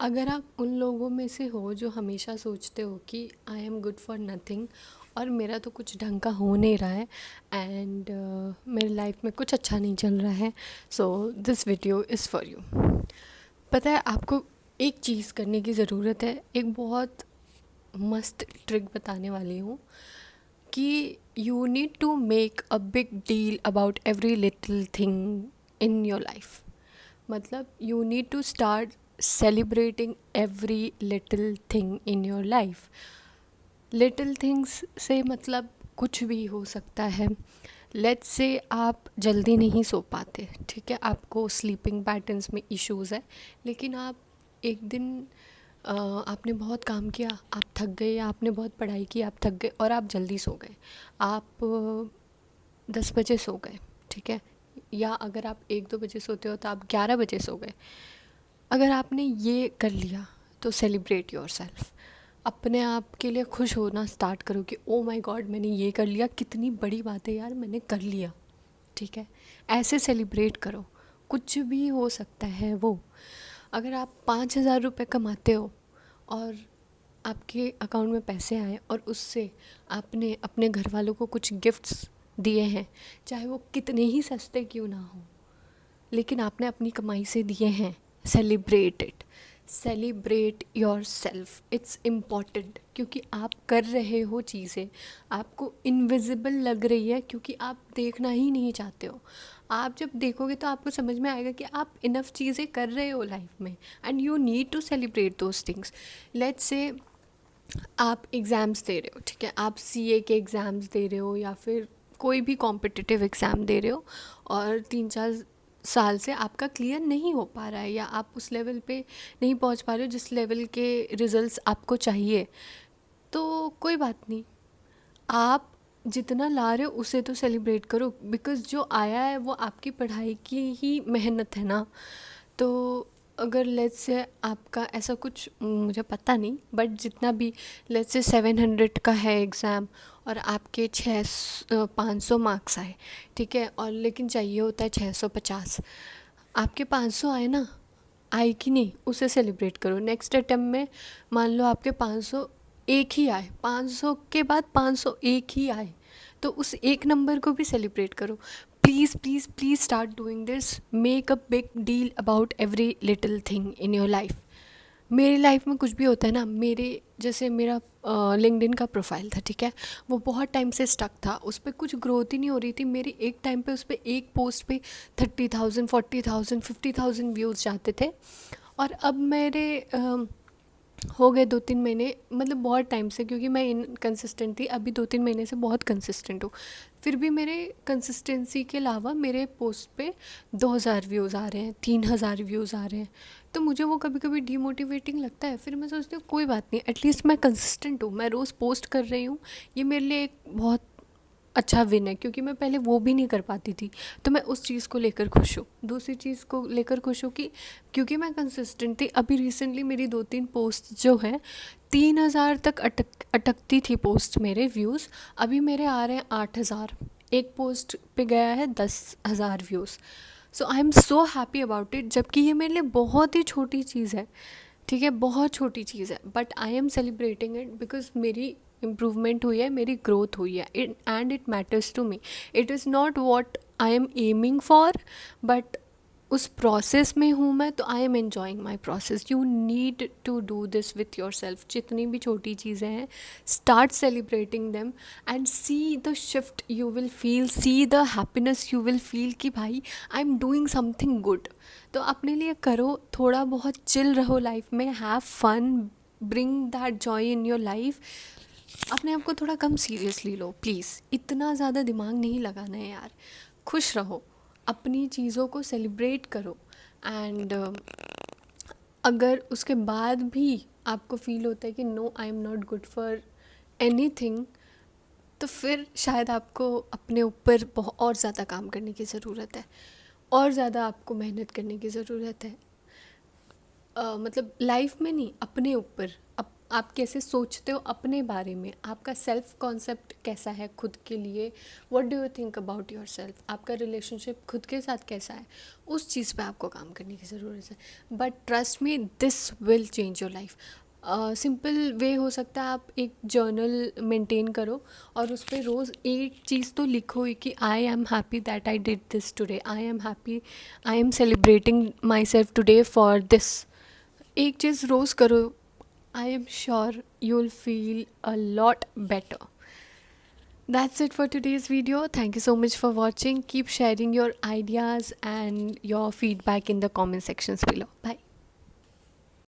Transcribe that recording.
अगर आप उन लोगों में से हो जो हमेशा सोचते हो कि I am good for nothing और मेरा तो कुछ ढंग का हो नहीं रहा है एंड मेरी लाइफ में कुछ अच्छा नहीं चल रहा है, so this video is for you. पता है आपको एक चीज़ करने की ज़रूरत है। एक बहुत मस्त ट्रिक बताने वाली हूँ कि you need to make a big deal about every little thing in your life. मतलब you need to start celebrating every little thing in your life. Little things से मतलब कुछ भी हो सकता है। लेट्स से आप जल्दी नहीं सो पाते, ठीक है, आपको स्लीपिंग पैटर्न्स में इश्यूज़ है, लेकिन आप एक दिन आपने बहुत काम किया, आप थक गए, या आपने बहुत पढ़ाई की, आप थक गए और आप जल्दी सो गए। आप 10 बजे सो गए, ठीक है, या अगर आप 1-2 बजे सोते हो तो आप 11 बजे सो गए। अगर आपने ये कर लिया तो सेलिब्रेट योर सेल्फ। अपने आप के लिए खुश होना स्टार्ट करो कि ओ माय गॉड मैंने ये कर लिया, कितनी बड़ी बात है यार, मैंने कर लिया, ठीक है। ऐसे सेलिब्रेट करो, कुछ भी हो सकता है वो। अगर आप 5,000 रुपये कमाते हो और आपके अकाउंट में पैसे आए और उससे आपने अपने घर वालों को कुछ गिफ्ट्स दिए हैं, चाहे वो कितने ही सस्ते क्यों ना हो, लेकिन आपने अपनी कमाई से दिए हैं, celebrate it. Celebrate your self, it's important, क्योंकि आप कर रहे हो चीज़ें, आपको इनविजिबल लग रही है क्योंकि आप देखना ही नहीं चाहते हो। आप जब देखोगे तो आपको समझ में आएगा कि आप इनफ चीज़ें कर रहे हो लाइफ में, and you need to celebrate those things. Let's say आप एग्ज़ाम्स दे रहे हो, ठीक है, आप सीए के एग्ज़ाम्स दे रहे हो या फिर कोई भी कॉम्पिटिटिव एग्ज़ाम दे रहे हो और 3-4 साल से आपका क्लियर नहीं हो पा रहा है, या आप उस लेवल पे नहीं पहुंच पा रहे हो जिस लेवल के रिजल्ट्स आपको चाहिए, तो कोई बात नहीं। आप जितना ला रहे हो उसे तो सेलिब्रेट करो, बिकॉज़ जो आया है वो आपकी पढ़ाई की ही मेहनत है ना। तो अगर लेट्स से आपका ऐसा कुछ, मुझे पता नहीं, बट जितना भी, लेट्स से 700 का है एग्ज़ाम और आपके 500 मार्क्स आए, ठीक है, और लेकिन चाहिए होता है 650। आपके 500 आए ना, आए कि नहीं, उसे सेलिब्रेट करो। नेक्स्ट अटेम्प्ट में मान लो आपके 500 एक ही आए, 500 के बाद 501 ही आए, तो उस एक नंबर को भी सेलिब्रेट करो। Please please please start doing this. Make a big deal about every little thing in your life. मेरी लाइफ में कुछ भी होता है ना, मेरे जैसे मेरा लिंक्डइन का प्रोफाइल था, ठीक है, वो बहुत टाइम से स्टक था, उस पर कुछ ग्रोथ ही नहीं हो रही थी मेरी। एक टाइम पे उस पर एक पोस्ट पे 30,000, 40,000, 50,000 व्यूज़ जाते थे, और अब मेरे हो गए 2-3 महीने, मतलब बहुत टाइम से, क्योंकि मैं इनकंसिस्टेंट थी, अभी 2-3 महीने से बहुत कंसिस्टेंट हूँ। फिर भी मेरे कंसिस्टेंसी के अलावा मेरे पोस्ट पे 2,000 व्यूज़ आ रहे हैं, 3,000 व्यूज़ आ रहे हैं, तो मुझे वो कभी कभी डीमोटिवेटिंग लगता है। फिर मैं सोचती हूँ कोई बात नहीं, एटलीस्ट मैं कंसिस्टेंट हूँ, मैं रोज़ पोस्ट कर रही हूँ, ये मेरे लिए एक बहुत अच्छा विन है, क्योंकि मैं पहले वो भी नहीं कर पाती थी, तो मैं उस चीज़ को लेकर खुश हूँ। दूसरी चीज़ को लेकर खुश हूँ कि क्योंकि मैं कंसिस्टेंट थी, अभी रिसेंटली मेरी 2-3 पोस्ट जो हैं 3,000 तक अटकती थी पोस्ट, मेरे व्यूज़ अभी मेरे आ रहे हैं 8,000। एक पोस्ट पे गया है 10,000 views. So I am so happy about it, जबकि ये मेरे लिए बहुत ही छोटी चीज़ है, ठीक है, बहुत छोटी चीज़ है, but I am celebrating it because मेरी इम्प्रूवमेंट हुई है, मेरी ग्रोथ हुई है, and it matters to me. It is not what I am aiming for, but उस प्रोसेस में हूँ मैं, तो I am enjoying my process. You need to do this with yourself. जितनी भी छोटी चीज़ें हैं, start celebrating them and see the shift you will feel, see the happiness you will feel कि भाई I am doing something good. तो अपने लिए करो, थोड़ा बहुत चिल रहो लाइफ में, have fun, bring that joy in your life. अपने आप को थोड़ा कम सीरियसली लो प्लीज़, इतना ज़्यादा दिमाग नहीं लगाना है यार। खुश रहो, अपनी चीज़ों को सेलिब्रेट करो, एंड अगर उसके बाद भी आपको फील होता है कि no I am not good for anything, तो फिर शायद आपको अपने ऊपर बहुत और ज़्यादा काम करने की ज़रूरत है, और ज़्यादा आपको मेहनत करने की ज़रूरत है। मतलब लाइफ में नहीं, अपने ऊपर। आप कैसे सोचते हो अपने बारे में, आपका सेल्फ कॉन्सेप्ट कैसा है खुद के लिए, what do you think about your self, आपका रिलेशनशिप खुद के साथ कैसा है, उस चीज़ पे आपको काम करने की ज़रूरत है। But trust me, this will change your life. Simple way हो सकता है, आप एक जर्नल मेंटेन करो और उस पर रोज़ एक चीज़ तो लिखो ही कि I am happy that I did this today, I am happy, I am celebrating my self today for this. एक चीज़ रोज़ करो, I am sure you will feel a lot better. That's it for today's video. Thank you so much for watching. Keep sharing your ideas and your feedback in the comment sections below. Bye.